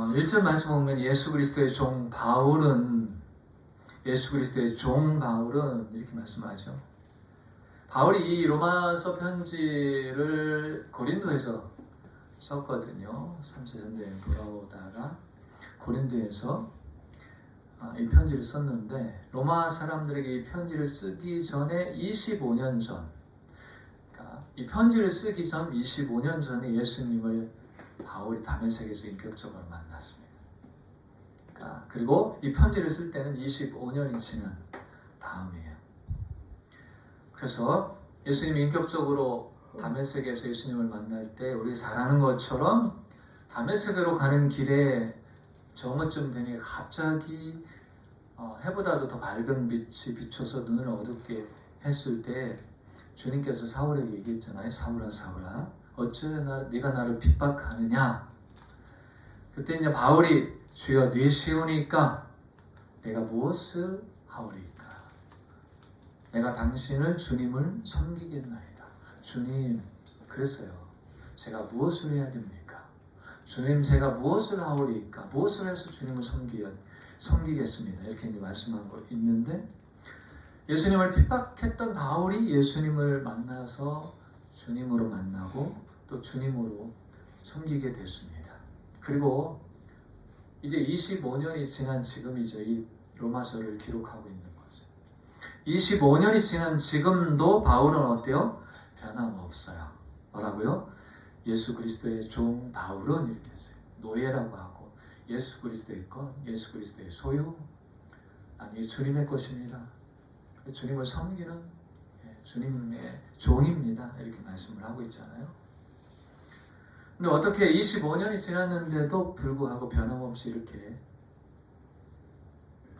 1절 말씀 보면 예수 그리스도의 종 바울은 이렇게 말씀하죠. 바울이 이 로마서 편지를 고린도에서 썼거든요. 3차 전도여행 돌아오다가 고린도에서 이 편지를 썼는데, 로마 사람들에게 이 편지를 쓰기 전에 25년 전, 그러니까 이 편지를 쓰기 전 25년 전에 예수님을 바울이 다메섹에서 인격적으로 만났습니다. 그리고 이 편지를 쓸 때는 25년이 지난 다음이에요. 그래서 예수님이 인격적으로 다메섹에서 예수님을 만날 때 우리 잘 아는 것처럼 다메섹으로 가는 길에 정오쯤 되니 갑자기 해보다도 더 밝은 빛이 비춰서 눈을 어둡게 했을 때 주님께서 사울에게 얘기했잖아요. 사울아 사울아 어째 네가 나를 핍박하느냐. 그때 이제 바울이 주여 네시오니까 내가 무엇을 하오리까. 내가 당신을 주님을 섬기겠나이다. 주님 그랬어요. 제가 무엇을 해야 됩니까? 주님 제가 무엇을 하오리까? 무엇을 해서 주님을 섬기겠습니다. 이렇게 이제 말씀하고 있는데, 예수님을 핍박했던 바울이 예수님을 만나서 주님으로 만나고 또 주님으로 섬기게 됐습니다. 그리고 이제 25년이 지난 지금이죠. 이 로마서를 기록하고 있는 것은 25년이 지난 지금도 바울은 어때요? 변함없어요. 뭐라고요? 예수 그리스도의 종 바울은 이렇게 했어요. 노예라고 하고 예수 그리스도의 것, 예수 그리스도의 소유, 아니 주님의 것입니다. 주님을 섬기는 주님의 종입니다. 이렇게 말씀을 하고 있잖아요. 근데 어떻게 25년이 지났는데도 불구하고 변함없이 이렇게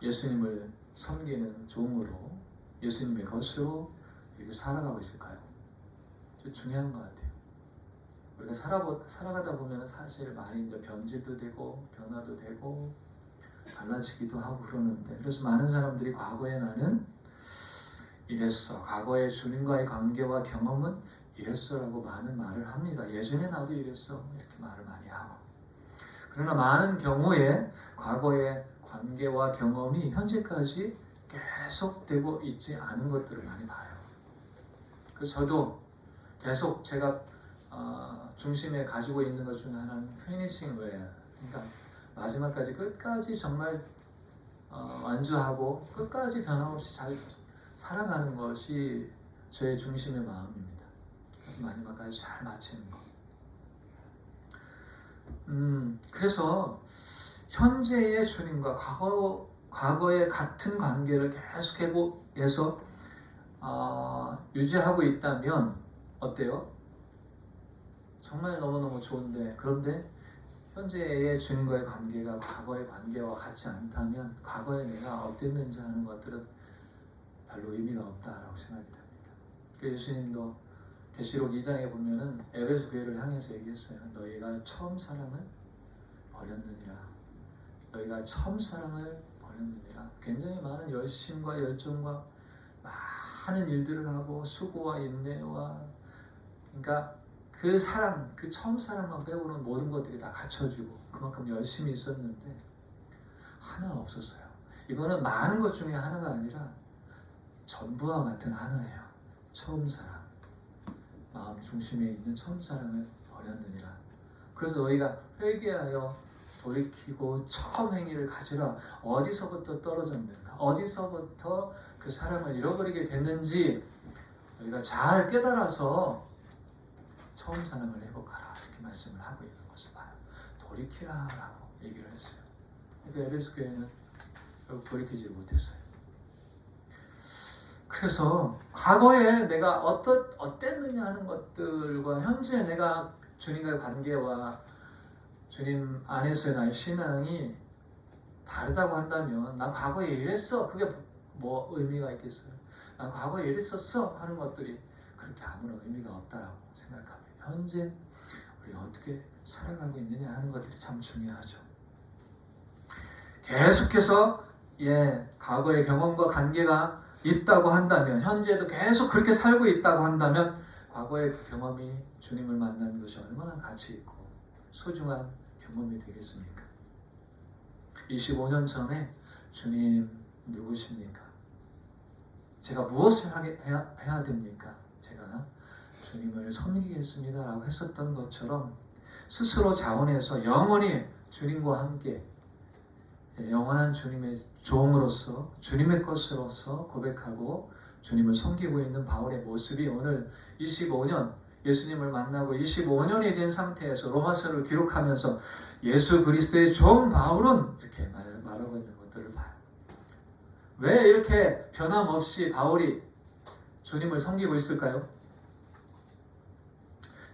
예수님을 섬기는 종으로, 예수님의 것으로 이렇게 살아가고 있을까요? 중요한 것 같아요. 우리가 살아가다 보면 사실 많이 이제 변질도 되고 변화도 되고 달라지기도 하고 그러는데, 그래서 많은 사람들이 과거에 나는 이랬어, 과거의 주님과의 관계와 경험은 이랬어라고 많은 말을 합니다. 예전에 나도 이랬어 이렇게 말을 많이 하고. 그러나 많은 경우에 과거의 관계와 경험이 현재까지 계속되고 있지 않은 것들을 많이 봐요. 그래서 저도 계속 제가 중심에 가지고 있는 것 중에 하나는 피니싱 웨어, 그러니까 마지막까지 끝까지 정말 완주하고 끝까지 변함없이 잘 살아가는 것이 저의 중심의 마음입니다. 그래서 마지막까지 잘 마치는 것. 그래서 현재의 주님과 과거의 같은 관계를 계속해서 유지하고 있다면 어때요? 정말 너무너무 좋은데, 그런데 현재의 주님과의 관계가 과거의 관계와 같지 않다면 과거에 내가 어땠는지 하는 것들은 별로 의미가 없다라고 생각이 됩니다. 예수님도 계시록 2장에 보면은 에베소 교회를 향해서 얘기했어요. 너희가 처음 사랑을 버렸느니라. 너희가 처음 사랑을 버렸느니라. 굉장히 많은 열심과 열정과 많은 일들을 하고 수고와 인내와, 그러니까 그 사랑, 그 처음 사랑만 빼고는 모든 것들이 다 갖춰지고 그만큼 열심히 있었는데 하나가 없었어요. 이거는 많은 것 중에 하나가 아니라 전부와 같은 하나예요. 처음 사랑, 마음 중심에 있는 처음 사랑을 버렸느니라. 그래서 너희가 회개하여 돌이키고 처음 행위를 가지라. 어디서부터 떨어졌는가, 어디서부터 그 사랑을 잃어버리게 됐는지 너희가 잘 깨달아서 처음 사랑을 회복하라. 이렇게 말씀을 하고 있는 것을 봐요. 돌이키라 라고 얘기를 했어요. 그러니까 에베소 교회는 결국 돌이키지 못했어요. 그래서 과거에 내가 어땠느냐 하는 것들과 현재 내가 주님과의 관계와 주님 안에서의 나의 신앙이 다르다고 한다면, 난 과거에 이랬어, 그게 뭐 의미가 있겠어요? 난 과거에 이랬었어 하는 것들이 그렇게 아무런 의미가 없다라고 생각합니다. 현재 우리가 어떻게 살아가고 있느냐 하는 것들이 참 중요하죠. 계속해서 과거의 경험과 관계가 있다고 한다면, 현재도 계속 그렇게 살고 있다고 한다면 과거의 경험이 주님을 만난 것이 얼마나 가치 있고 소중한 경험이 되겠습니까? 25년 전에 주님 누구십니까? 제가 무엇을 해야 됩니까? 제가 주님을 섬기겠습니다 라고 했었던 것처럼 스스로 자원해서 영원히 주님과 함께 영원한 주님의 종으로서 주님의 것으로서 고백하고 주님을 섬기고 있는 바울의 모습이 오늘 25년 예수님을 만나고 25년이 된 상태에서 로마서를 기록하면서 예수 그리스도의 종 바울은 이렇게 말하고 있는 것들을 봐요. 왜 이렇게 변함없이 바울이 주님을 섬기고 있을까요?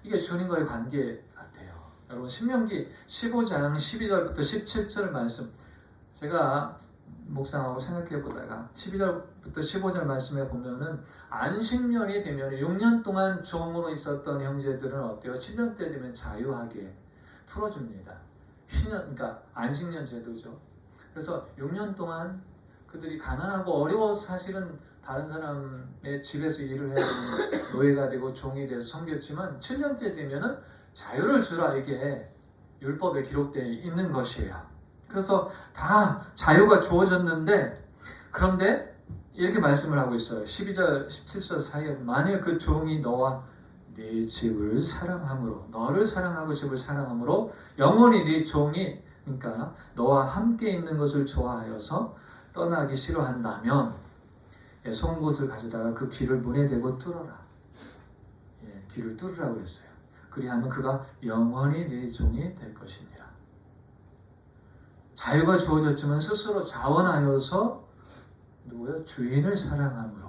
이게 주님과의 관계 같아요. 여러분 신명기 15장 12절부터 17절 말씀 제가 묵상하고 생각해 보다가 12절부터 15절 말씀에 보면은 안식년이 되면 6년 동안 종으로 있었던 형제들은 어때요? 7년 때 되면 자유하게 풀어줍니다. 그러니까 안식년 제도죠. 그래서 6년 동안 그들이 가난하고 어려워서 사실은 다른 사람의 집에서 일을 해야 되는 노예가 되고 종이 돼서 섬겼지만 7년째 되면은 자유를 주라 이게 율법에 기록되어 있는 것이에요. 그래서 다 자유가 주어졌는데 그런데 이렇게 말씀을 하고 있어요. 12절 17절 사이에 만일 그 종이 너와 네 집을 사랑함으로 너를 사랑하고 집을 사랑함으로 영원히 네 종이 그러니까 너와 함께 있는 것을 좋아하여서 떠나기 싫어한다면 송곳을 가져다가 그 귀를 문에 대고 뚫어라. 귀를 뚫으라고 그랬어요. 그리하면 그가 영원히 네 종이 될 것이니라. 자유가 주어졌지만 스스로 자원하여서 누구요? 주인을 사랑함으로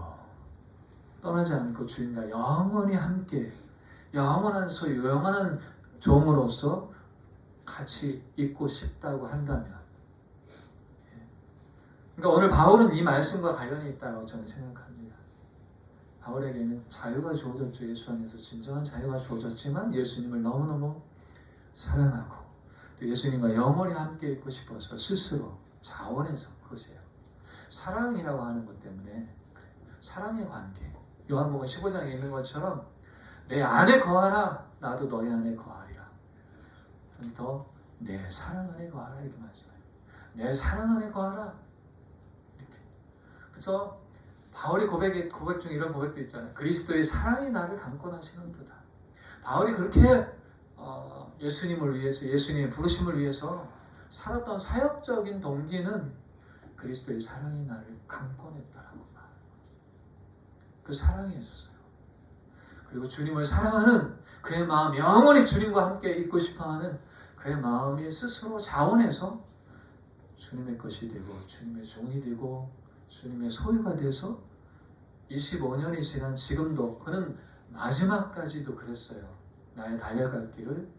떠나지 않고 주인과 영원히 함께 영원한 소유, 영원한 종으로서 같이 있고 싶다고 한다면 그러니까 오늘 바울은 이 말씀과 관련이 있다고 저는 생각합니다. 바울에게는 자유가 주어졌죠. 예수 안에서 진정한 자유가 주어졌지만 예수님을 너무너무 사랑하고 또 예수님과 영원히 함께 있고 싶어서 스스로 자원해서 그것이에요. 사랑이라고 하는 것 때문에 사랑의 관계 요한복음 15장에 있는 것처럼 내 안에 거하라 나도 너희 안에 거하리라. 더 내 사랑 안에 거하라 이렇게 말씀해요. 내 사랑 안에 거하라. 그래서 바울이 고백 중에 이런 고백도 있잖아요. 그리스도의 사랑이 나를 강권하시는도다. 바울이 그렇게 예수님을 위해서 예수님의 부르심을 위해서 살았던 사역적인 동기는 그리스도의 사랑이 나를 강권했다라고 말해요. 그 사랑이 있었어요. 그리고 주님을 사랑하는 그의 마음 영원히 주님과 함께 있고 싶어하는 그의 마음이 스스로 자원해서 주님의 것이 되고 주님의 종이 되고 주님의 소유가 돼서 25년이 지난 지금도 그는 마지막까지도 그랬어요. 나의 달려갈 길을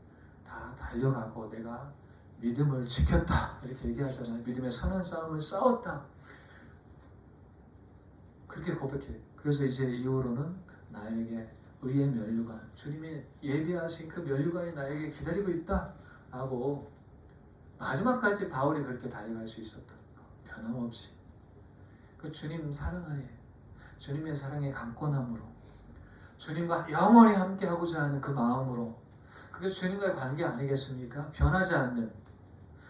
다 달려가고 내가 믿음을 지켰다 이렇게 얘기하잖아요. 믿음의 선한 싸움을 싸웠다 그렇게 고백해요. 그래서 이제 이후로는 나에게 의의 면류관 주님이 예비하신 그 면류관이 나에게 기다리고 있다 라고 마지막까지 바울이 그렇게 달려갈 수 있었던 거 변함없이 그 주님 사랑 안에 주님의 사랑의 강권함으로 주님과 영원히 함께하고자 하는 그 마음으로 그게 주님과의 관계 아니겠습니까? 변하지 않는.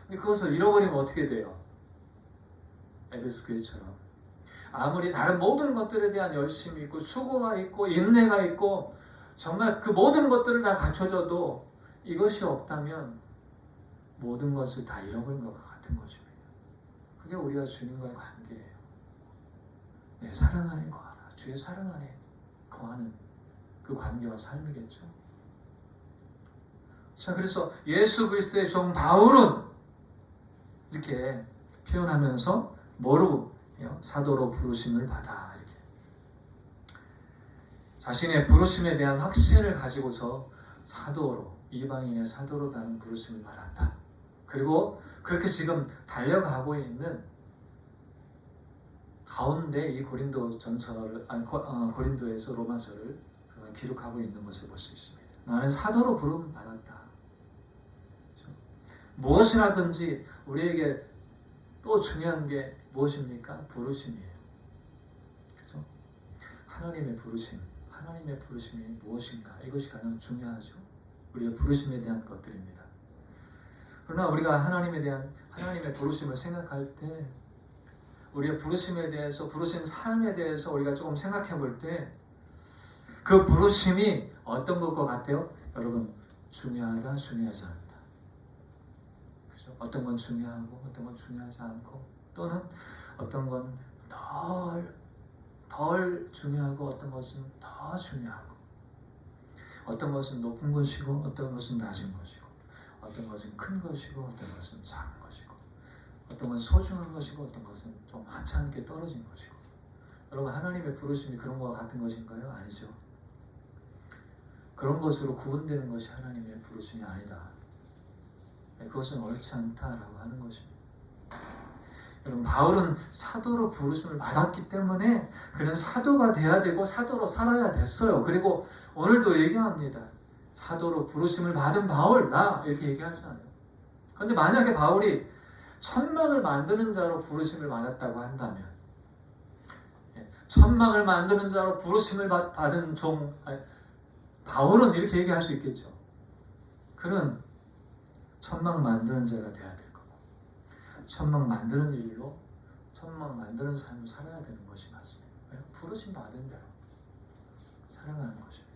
근데 그것을 잃어버리면 어떻게 돼요? 에베소 교회처럼 아무리 다른 모든 것들에 대한 열심이 있고 수고가 있고 인내가 있고 정말 그 모든 것들을 다 갖춰줘도 이것이 없다면 모든 것을 다 잃어버린 것과 같은 것입니다. 그게 우리가 주님과의 관계예요. 내 사랑 안에 거하라. 주의 사랑 안에 거하는 그 관계와 삶이겠죠. 자, 그래서 예수 그리스도의 종 바울은 이렇게 표현하면서 뭐로 사도로 부르심을 받아 이렇게 자신의 부르심에 대한 확신을 가지고서 사도로 이방인의 사도로 나는 부르심을 받았다. 그리고 그렇게 지금 달려가고 있는 가운데 이 고린도 전서를 고린도에서 로마서를 기록하고 있는 것을 볼 수 있습니다. 나는 사도로 부름을 받았다. 그렇죠? 무엇을 하든지 우리에게 또 중요한 게 무엇입니까? 부르심이에요. 그렇죠? 하나님의 부르심이 무엇인가? 이것이 가장 중요하죠. 우리의 부르심에 대한 것들입니다. 그러나 우리가 하나님에 대한 하나님의 부르심을 생각할 때 우리의 부르심에 대해서 부르신 삶에 대해서 우리가 조금 생각해 볼 때 그 부르심이 어떤 것과 같아요? 여러분 중요하다 중요하지 않다. 그죠? 어떤 건 중요하고 어떤 건 중요하지 않고 또는 어떤 건 덜 중요하고 어떤 것은 더 중요하고 어떤 것은 높은 것이고 어떤 것은 낮은 것이고 어떤 것은 큰 것이고 어떤 것은 작은 것이고 어떤 것은 소중한 것이고 어떤 것은 좀 하찮게 떨어진 것이고 여러분 하나님의 부르심이 그런 것과 같은 것인가요? 아니죠. 그런 것으로 구분되는 것이 하나님의 부르심이 아니다. 그것은 옳지 않다라고 하는 것입니다. 여러분 바울은 사도로 부르심을 받았기 때문에 그는 사도가 돼야 되고 사도로 살아야 됐어요. 그리고 오늘도 얘기합니다. 사도로 부르심을 받은 바울 나 이렇게 얘기하잖아요. 그런데 만약에 바울이 천막을 만드는 자로 부르심을 받았다고 한다면 천막을 만드는 자로 부르심을 받은 바울은 이렇게 얘기할 수 있겠죠. 그는 천막 만드는 자가 돼야 될 거고 천막 만드는 일로 천막 만드는 삶을 살아야 되는 것이 맞습니다. 부르심 받은 대로 살아가는 것입니다.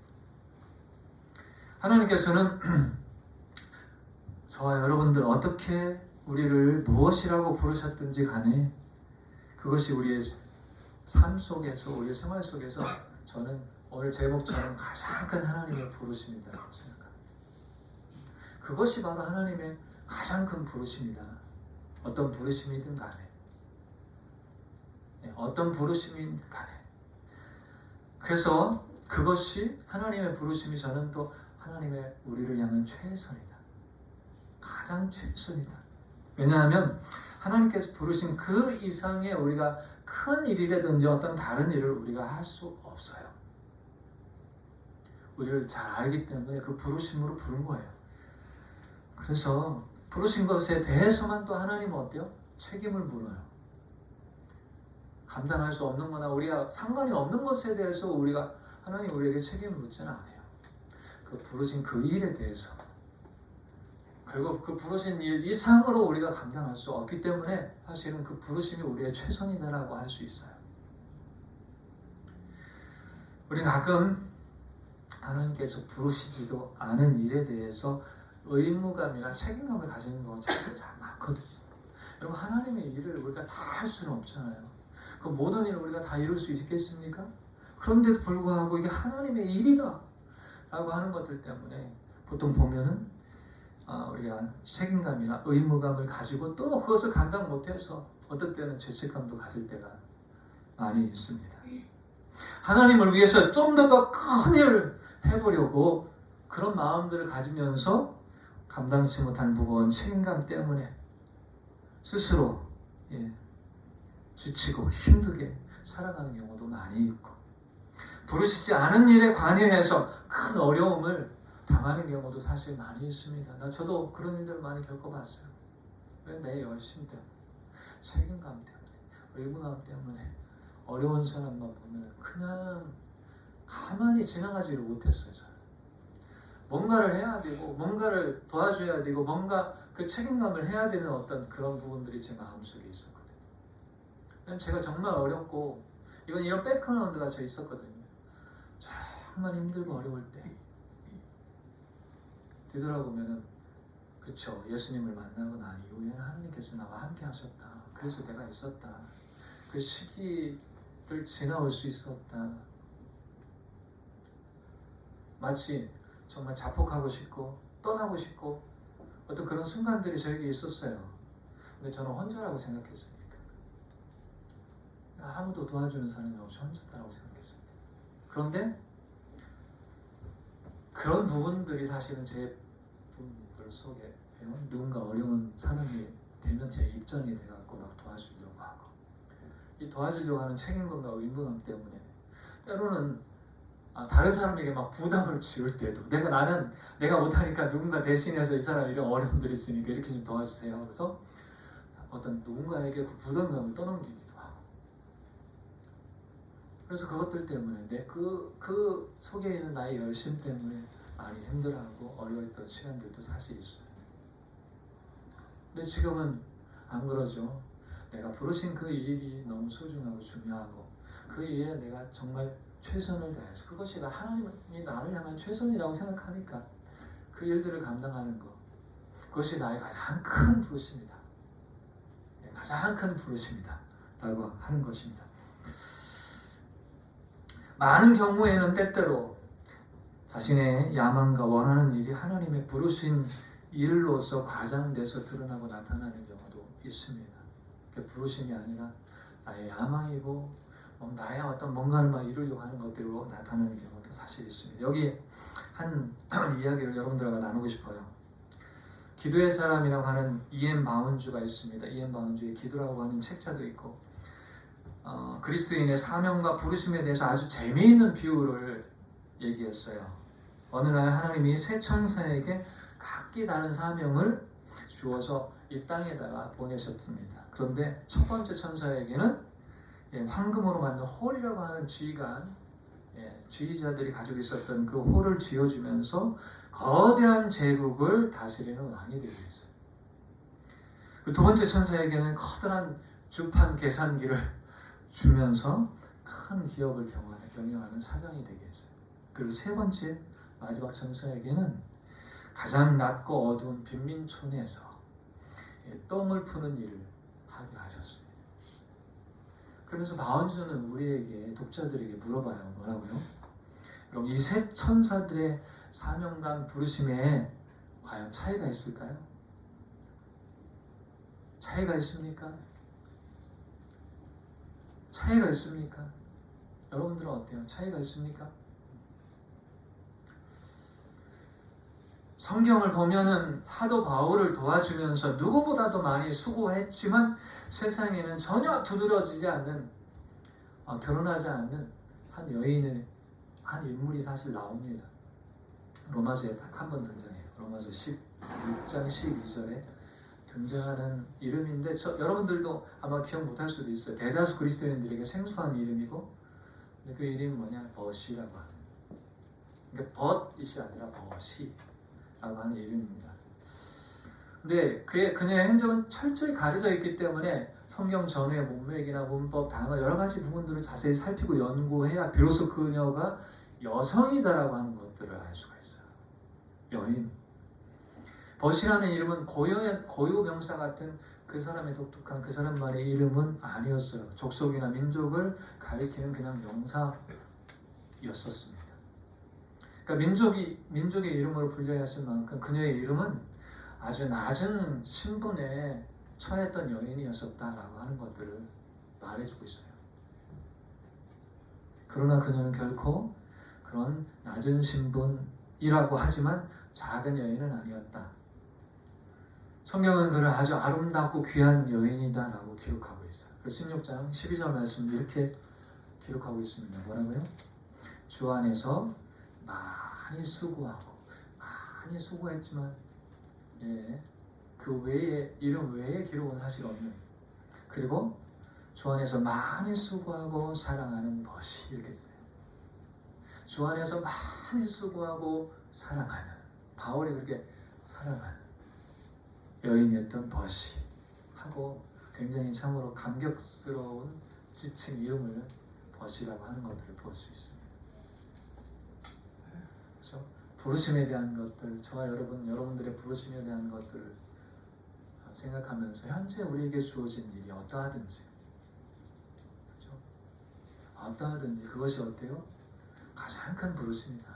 하나님께서는 저와 여러분들 어떻게 우리를 무엇이라고 부르셨든지 간에 그것이 우리의 삶 속에서 우리의 생활 속에서 저는 오늘 제목처럼 가장 큰 하나님의 부르심이라고 생각합니다. 그것이 바로 하나님의 가장 큰 부르심이다. 어떤 부르심이든 간에 어떤 부르심이든 간에 그래서 그것이 하나님의 부르심이 저는 또 하나님의 우리를 향한 최선이다. 가장 최선이다. 왜냐하면 하나님께서 부르신 그 이상의 우리가 큰 일이라든지 어떤 다른 일을 우리가 할 수 없어요. 우리를 잘 알기 때문에 그 부르심으로 부른 거예요. 그래서 부르신 것에 대해서만 또 하나님은 어때요? 책임을 물어요. 감당할 수 없는 거나 우리가 상관이 없는 것에 대해서 하나님 우리에게 책임을 묻지는 않아요. 그 부르신 그 일에 대해서 그리고 그 부르신 일 이상으로 우리가 감당할 수 없기 때문에 사실은 그 부르심이 우리의 최선이다라고 할 수 있어요. 우리 가끔 하나님께서 부르시지도 않은 일에 대해서 의무감이나 책임감을 가지는 경우가 참 많거든요. 여러분 하나님의 일을 우리가 다 할 수는 없잖아요. 그 모든 일을 우리가 다 이룰 수 있겠습니까? 그런데도 불구하고 이게 하나님의 일이다 라고 하는 것들 때문에 보통 보면은 우리가 책임감이나 의무감을 가지고 또 그것을 감당 못해서 어떨 때는 죄책감도 가질 때가 많이 있습니다. 하나님을 위해서 좀 더 큰 일을 해보려고 그런 마음들을 가지면서 감당치 못한 무거운 책임감 때문에 스스로 지치고 힘들게 살아가는 경우도 많이 있고 부르시지 않은 일에 관여해서 큰 어려움을 당하는 경우도 사실 많이 있습니다. 저도 그런 일들을 많이 겪어봤어요. 왜? 내 열심 때문에, 책임감 때문에, 의무감 때문에 어려운 사람만 보면 그냥 가만히 지나가지를 못했어요. 저는. 뭔가를 해야 되고 뭔가를 도와줘야 되고 뭔가 그 책임감을 해야 되는 어떤 그런 부분들이 제 마음속에 있었거든요. 왜냐면 제가 정말 어렵고 이런 백그라운드가 저 있었거든요. 정말 힘들고 어려울 때 뒤돌아보면은 그쵸, 예수님을 만나고 난 이후에는 하나님께서 나와 함께 하셨다. 그래서 내가 있었다. 그 시기를 지나올 수 있었다. 마치 정말 자폭하고 싶고 떠나고 싶고 어떤 그런 순간들이 저에게 있었어요. 근데 저는 혼자라고 생각했습니다. 아무도 도와주는 사람이 없이 혼자다라고 생각했습니다. 그런데 그런 부분들이 사실은 제 분들 속에 누군가 어려운 사람이 되면 제 입장이 돼갖고 막 도와주려고 하고 이 도와주려고 하는 책임감과 의무감 때문에 때로는 다른 사람에게 막 부담을 지울 때도 내가 못하니까 누군가 대신해서 이 사람 이런 어려움들이 있으니까 이렇게 좀 도와주세요 하고서 어떤 누군가에게 그 부담감을 떠넘기기도 하고 그래서 그것들 때문에 그 속에 있는 나의 열심 때문에 많이 힘들어하고 어려웠던 시간들도 사실 있습니다. 근데 지금은 안 그러죠? 내가 부르신 그 일이 너무 소중하고 중요하고 그 일에 내가 정말 최선을 다해서 그것이 하나님이 나를 향한 최선이라고 생각하니까 그 일들을 감당하는 것, 그것이 나의 가장 큰 부르심이다. 가장 큰 부르심이다 라고 하는 것입니다. 많은 경우에는 때때로 자신의 야망과 원하는 일이 하나님의 부르신 일로서 과장돼서 드러나고 나타나는 경우도 있습니다. 그게 부르심이 아니라 나의 야망이고 나의 어떤 뭔가를 막 이루려고 하는 것들로 나타나는 경우도 사실 있습니다. 여기 한 이야기를 여러분들과 나누고 싶어요. 기도의 사람이라고 하는 E.M. 바운주가 있습니다. E.M. 바운주의 기도라고 하는 책자도 있고 그리스도인의 사명과 부르심에 대해서 아주 재미있는 비유를 얘기했어요. 어느 날 하나님이 세 천사에게 각기 다른 사명을 주어서 이 땅에다가 보내셨습니다. 그런데 첫 번째 천사에게는 황금으로 만든 홀이라고 하는 지휘관, 지휘자들이 가지고 있었던 그 홀을 쥐어주면서 거대한 제국을 다스리는 왕이 되게 했어요. 두 번째 천사에게는 커다란 주판 계산기를 주면서 큰 기업을 경영하는 사장이 되게 했어요. 그리고 세 번째 마지막 천사에게는 가장 낮고 어두운 빈민촌에서 똥을 푸는 일을 하게 하셨습니다. 그러면서 바운주는 우리에게 독자들에게 물어봐요. 뭐라고요? 여러분 이 세 천사들의 사명감 부르심에 과연 차이가 있을까요? 차이가 있습니까? 차이가 있습니까? 여러분들은 어때요? 차이가 있습니까? 성경을 보면은 사도 바울을 도와주면서 누구보다도 많이 수고했지만 세상에는 전혀 두드러지지 않는 드러나지 않는 한 여인의 한 인물이 사실 나옵니다. 로마서에 딱 한 번 등장해요. 로마서 16장 12절에 등장하는 이름인데 여러분들도 아마 기억 못할 수도 있어요. 대다수 그리스도인들에게 생소한 이름이고 근데 그 이름이 뭐냐? 벗이라고 하는, 그러니까 벗이 아니라 벗이라고 하는 이름입니다. 근데 그녀의 행적은 철저히 가려져 있기 때문에 성경 전후의 문맥이나 문법, 단어 여러 가지 부분들을 자세히 살피고 연구해야 비로소 그녀가 여성이다라고 하는 것들을 알 수가 있어요. 여인. 벗이라는 이름은 고유 명사 같은 그 사람의 독특한 그 사람만의 이름은 아니었어요. 족속이나 민족을 가리키는 그냥 명사였었습니다. 그러니까 민족의 이름으로 불려야 했을 만큼 그녀의 이름은 아주 낮은 신분에 처했던 여인이었었다라고 하는 것들을 말해주고 있어요. 그러나 그녀는 결코 그런 낮은 신분이라고 하지만 작은 여인은 아니었다. 성경은 그를 아주 아름답고 귀한 여인이다라고 기록하고 있어요. 16장 12절 말씀 이렇게 기록하고 있습니다. 뭐라고요? 주 안에서 많이 수고하고 많이 수고했지만 그 외에 이름 외에 기록은 사실 없는, 그리고 주 안에서 많이 수고하고 사랑하는 벗이 이렇게 써요. 주 안에서 많이 수고하고 사랑하는, 바울이 그렇게 사랑하는 여인이었던 벗이 하고 굉장히 참으로 감격스러운 지칭 이름을 벗이라고 하는 것들을 볼 수 있습니다. 그렇죠? 부르심에 대한 것들, 저와 여러분들의 부르심에 대한 것들을 생각하면서 현재 우리에게 주어진 일이 어떠하든지, 그렇죠? 어떠하든지 그것이 어때요? 가장 큰 부르심이다.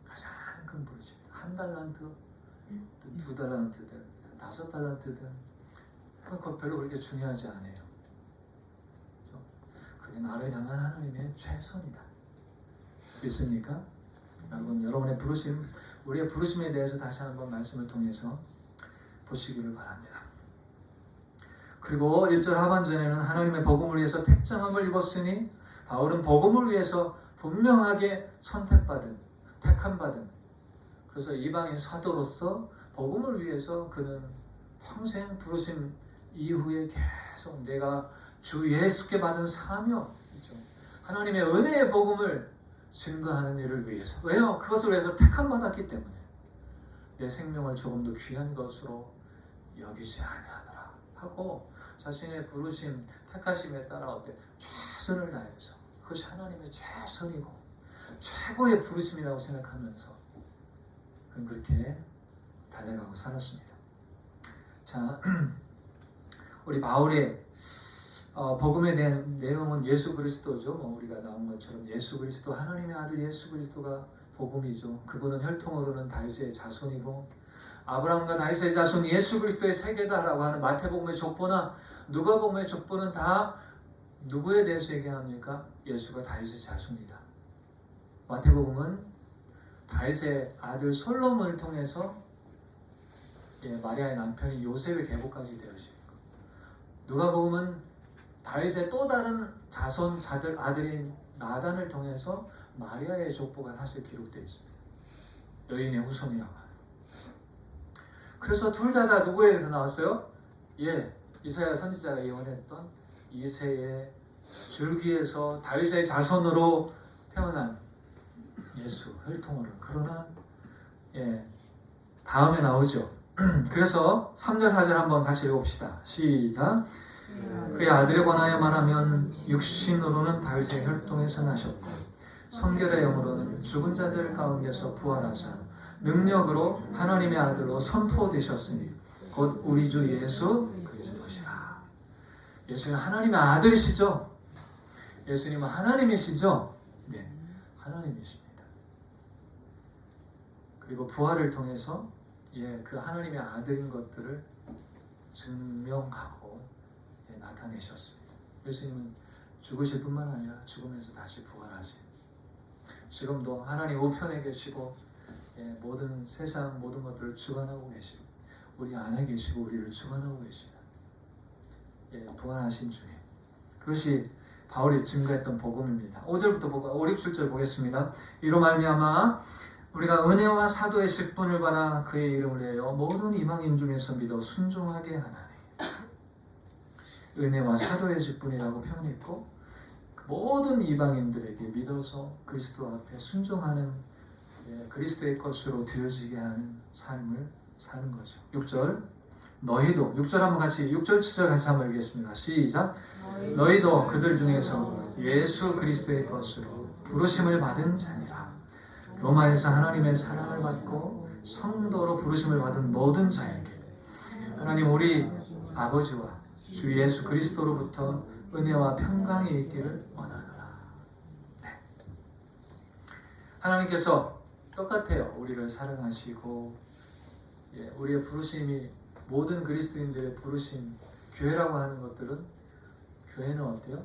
가장 큰 부르심이다. 1달란트, 2달란트든 5달란트든 그거 별로 그렇게 중요하지 않아요. 그렇죠? 그게 나를 향한 하나님의 최선이다. 믿습니까? 여러분의 부르심, 우리의 부르심에 대해서 다시 한번 말씀을 통해서 보시기를 바랍니다. 그리고 1절 하반전에는 하나님의 복음을 위해서 택정함을 입었으니 바울은 복음을 위해서 분명하게 택함받은, 그래서 이방인 사도로서 복음을 위해서 그는 평생 부르심 이후에 계속 내가 주 예수께 받은 사명, 하나님의 은혜의 복음을 증거하는 일을 위해서, 왜요? 그것을 위해서 택함받았기 때문에 내 생명을 조금도 귀한 것으로 여기지 아니하노라 하고 자신의 부르심, 택하심에 따라 어때 최선을 다해서 그것이 하나님의 최선이고 최고의 부르심이라고 생각하면서 그렇게 달려가고 살았습니다. 자, 우리 바울의 복음에 대한 내용은 예수 그리스도죠. 우리가 나온 것처럼 예수 그리스도, 하나님의 아들 예수 그리스도가 복음이죠. 그분은 혈통으로는 다윗의 자손이고 아브라함과 다윗의 자손 예수 그리스도의 세계다라고 하는 마태복음의 족보나 누가복음의 족보는 다 누구에 대해서 얘기합니까? 예수가 다윗의 자손이다. 마태복음은 다윗의 아들 솔로몬을 통해서 마리아의 남편인 요셉의 계보까지 되어지고, 누가복음은 다윗의 또 다른 자손 아들인 나단을 통해서 마리아의 족보가 사실 기록되어 있습니다. 여인의 후손이라고 하는. 그래서 둘 다 누구에게서 나왔어요? 이사야 선지자가 예언했던 이새의 줄기에서 다윗의 자손으로 태어난 예수, 혈통으로. 그러나 다음에 나오죠. 그래서 3절 4절 한번 같이 읽어봅시다. 시작. 그의 아들에 관하여 말하면 육신으로는 다윗의 혈통에서 나셨고 성결의 영으로는 죽은 자들 가운데서 부활하사 능력으로 하나님의 아들로 선포되셨으니 곧 우리 주 예수 그리스도시라. 예수님은 하나님의 아들이시죠? 예수님은 하나님이시죠? 네, 하나님이십니다. 그리고 부활을 통해서 그 하나님의 아들인 것들을 증명하고 나타내셨습니다. 예수님은 죽으실 뿐만 아니라 죽음에서 다시 부활하신, 지금도 하나님 우편에 계시고 모든 세상 모든 것들을 주관하고 계신, 우리 안에 계시고 우리를 주관하고 계시는 부활하신 주님, 그것이 바울이 증거했던 복음입니다. 5절부터 보고 5, 6, 7절 보겠습니다. 이로 말미암아 우리가 은혜와 사도의 직분을 받아 그의 이름을 내어 모든 이방인 중에서 믿어 순종하게 하나니. 은혜와 사도의 직분이라고 표현했고 모든 이방인들에게 믿어서 그리스도 앞에 순종하는 그리스도의 것으로 되어지게 하는 삶을 사는 거죠. 6절 너희도 6절 한번 같이 6절 7절 같이 한번 읽겠습니다. 시작. 너희도 그들 중에서 예수 그리스도의 것으로 부르심을 받은 자니라. 로마에서 하나님의 사랑을 받고 성도로 부르심을 받은 모든 자에게 하나님 우리 아버지와 주 예수 그리스도로부터 은혜와 평강이 있기를 원하노라. 네. 하나님께서 똑같아요. 우리를 사랑하시고 우리의 부르심이 모든 그리스도인들의 부르심, 교회라고 하는 것들은, 교회는 어때요?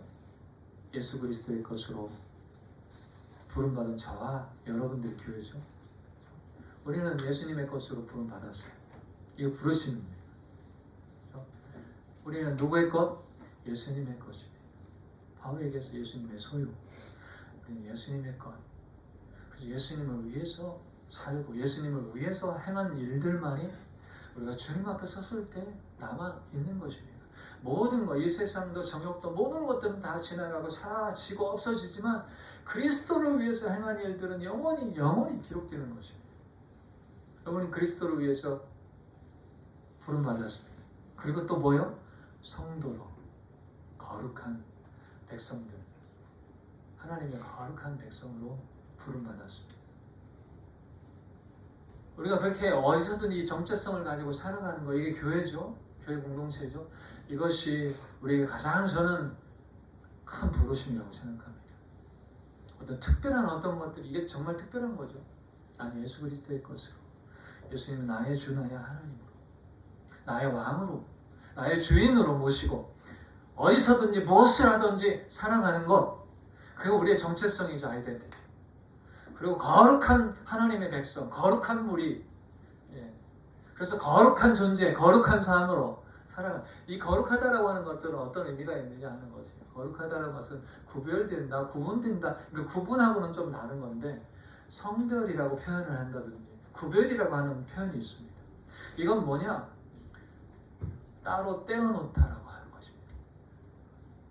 예수 그리스도의 것으로 부름받은 저와 여러분들의 교회죠. 우리는 예수님의 것으로 부름받았어요. 이거 부르심입니다. 그렇죠? 우리는 누구의 것? 예수님의 것입니다. 바울이 얘기해서 예수님의 소유. 우리는 예수님의 것. 그래서 예수님을 위해서 살고 예수님을 위해서 행한 일들만이 우리가 주님 앞에 섰을 때 남아 있는 것입니다. 모든 것, 이 세상도 정욕도 모든 것들은 다 지나가고 사라지고 없어지지만 그리스도를 위해서 행한 일들은 영원히 기록되는 것입니다. 여러분은 그리스도를 위해서 부름받았습니다. 그리고 또 뭐요? 성도로 거룩한 백성들, 하나님의 거룩한 백성으로 부름받았습니다. 우리가 그렇게 어디서든 이 정체성을 가지고 살아가는 거, 이게 교회죠. 교회 공동체죠. 이것이 우리에게 가장 저는 큰 부르심이라고 생각합니다. 어떤 특별한 어떤 것들, 이게 정말 특별한 거죠. 나는 예수 그리스도의 것으로, 예수님은 나의 주, 나의 하나님으로, 나의 왕으로, 나의 주인으로 모시고 어디서든지 무엇을 하든지 살아가는 것, 그게 우리의 정체성이죠. 아이덴티티. 그리고 거룩한 하나님의 백성, 거룩한 무리, 그래서 거룩한 존재, 거룩한 삶으로 살아가. 이 거룩하다라고 하는 것들은 어떤 의미가 있느냐 하는 것이에요. 거룩하다라는 것은 구별된다, 구분된다. 그러니까 구분하고는 좀 다른 건데 성별이라고 표현을 한다든지 구별이라고 하는 표현이 있습니다. 이건 뭐냐? 따로 떼어놓다라고 하는 것입니다.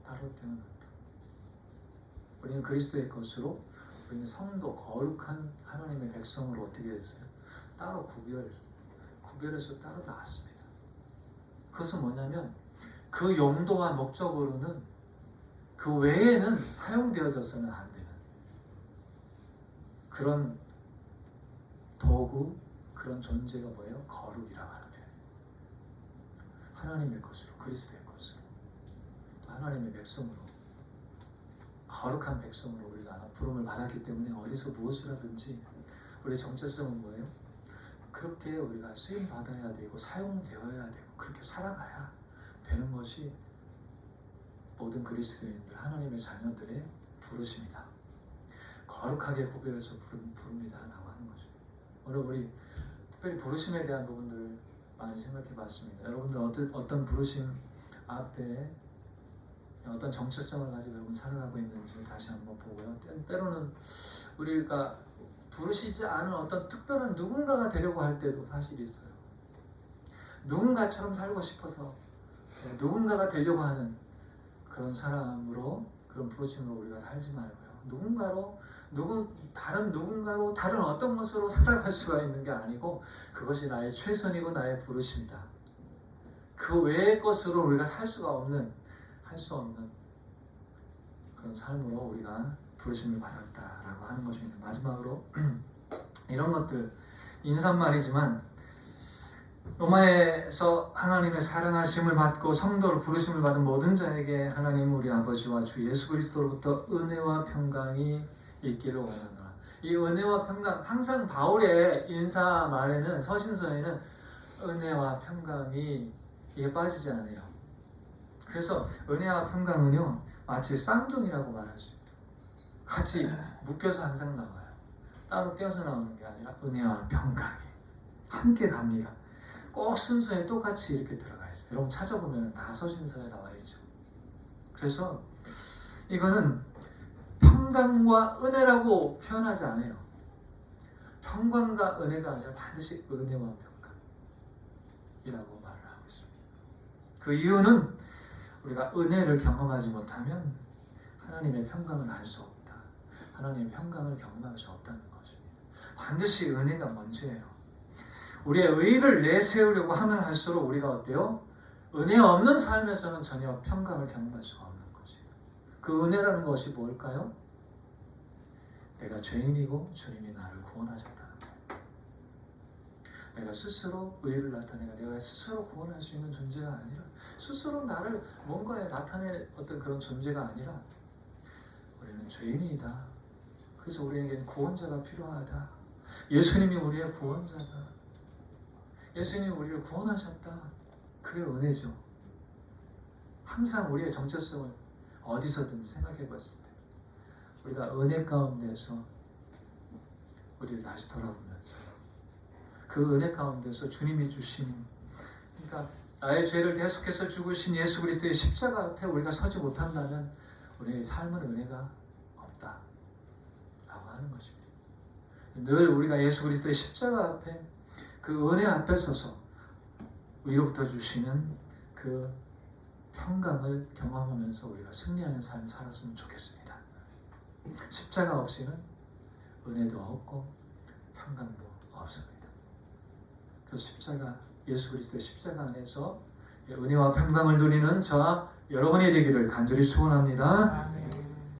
따로 떼어놓다. 우리는 그리스도의 것으로, 우리는 성도, 거룩한 하나님의 백성으로 어떻게 했어요? 따로 구별해서 따로 나왔습니다. 그것은 뭐냐면 그 용도와 목적으로는 그 외에는 사용되어져서는 안 되는 그런 도구, 그런 존재가 뭐예요? 거룩이라고 하는 표현. 하나님의 것으로, 그리스도의 것으로, 또 하나님의 백성으로, 거룩한 백성으로 우리가 부름을 받았기 때문에 어디서 무엇을 하든지 우리의 정체성은 뭐예요? 그렇게 우리가 쓰임 받아야 되고 사용되어야 되고 그렇게 살아가야 되는 것이 모든 그리스도인들, 하나님의 자녀들의 부르심이다. 거룩하게 구별해서 부릅니다 라고 하는 거죠. 오늘 우리 특별히 부르심에 대한 부분들을 많이 생각해 봤습니다. 여러분들 어떤 부르심 앞에 어떤 정체성을 가지고 여러분 살아가고 있는지 다시 한번 보고요. 때로는 우리가 부르시지 않은 어떤 특별한 누군가가 되려고 할 때도 사실 있어요. 누군가처럼 살고 싶어서 누군가가 되려고 하는 그런 사람으로, 그런 부르심으로 우리가 살지 말고요. 다른 누군가로, 다른 어떤 것으로 살아갈 수가 있는 게 아니고 그것이 나의 최선이고 나의 부르심이다. 그 외의 것으로 우리가 할 수 없는 그런 삶으로 우리가 부르심을 받았다라고 하는 것입니다. 마지막으로 이런 것들 인사말이지만 로마에서 하나님의 사랑하심을 받고 성도로 부르심을 받은 모든 자에게 하나님 우리 아버지와 주 예수 그리스도로부터 은혜와 평강이 있기를 원하노라. 이 은혜와 평강, 항상 바울의 인사말에는, 서신서에는 은혜와 평강이 이게 빠지지 않아요. 그래서 은혜와 평강은요 마치 쌍둥이라고 말할 수 있어요. 같이 묶여서 항상 나와요. 따로 떼어서 나오는 게 아니라 은혜와 평강이 함께 갑니다. 꼭 순서에 똑같이 이렇게 들어가 있어요. 여러분 찾아보면 다 서신서에 나와 있죠. 그래서 이거는 평강과 은혜라고 표현하지 않아요. 평강과 은혜가 아니라 반드시 은혜와 평강이라고 말을 하고 있습니다. 그 이유는 우리가 은혜를 경험하지 못하면 하나님의 평강을 알 수 없다. 하나님의 평강을 경험할 수 없다는 것입니다. 반드시 은혜가 먼저예요. 우리의 의를 내세우려고 하면 할수록 우리가 어때요? 은혜 없는 삶에서는 전혀 평강을 경험할 수가 없는 것이에요. 그 은혜라는 것이 뭘까요? 내가 죄인이고 주님이 나를 구원하셨다는 거예요. 내가 스스로 의를 나타내가 내가 스스로 구원할 수 있는 존재가 아니라 스스로 나를 뭔가에 나타낼 어떤 그런 존재가 아니라 우리는 죄인이다. 그래서 우리에게는 구원자가 필요하다. 예수님이 우리의 구원자다. 예수님이 우리를 구원하셨다. 그게 은혜죠. 항상 우리의 정체성을 어디서든지 생각해 봤을 때 우리가 은혜 가운데서 우리를 다시 돌아보면서 그 은혜 가운데서 주님이 주시는, 그러니까 나의 죄를 대속해서 죽으신 예수 그리스도의 십자가 앞에 우리가 서지 못한다면 우리의 삶은 은혜가 없다 라고 하는 것입니다. 늘 우리가 예수 그리스도의 십자가 앞에 그 은혜 앞에 서서 위로부터 주시는 그 평강을 경험하면서 우리가 승리하는 삶을 살았으면 좋겠습니다. 십자가 없이는 은혜도 없고 평강도 없습니다. 그 십자가, 예수 그리스도의 십자가 안에서 은혜와 평강을 누리는 저와 여러분이 되기를 간절히 축원합니다.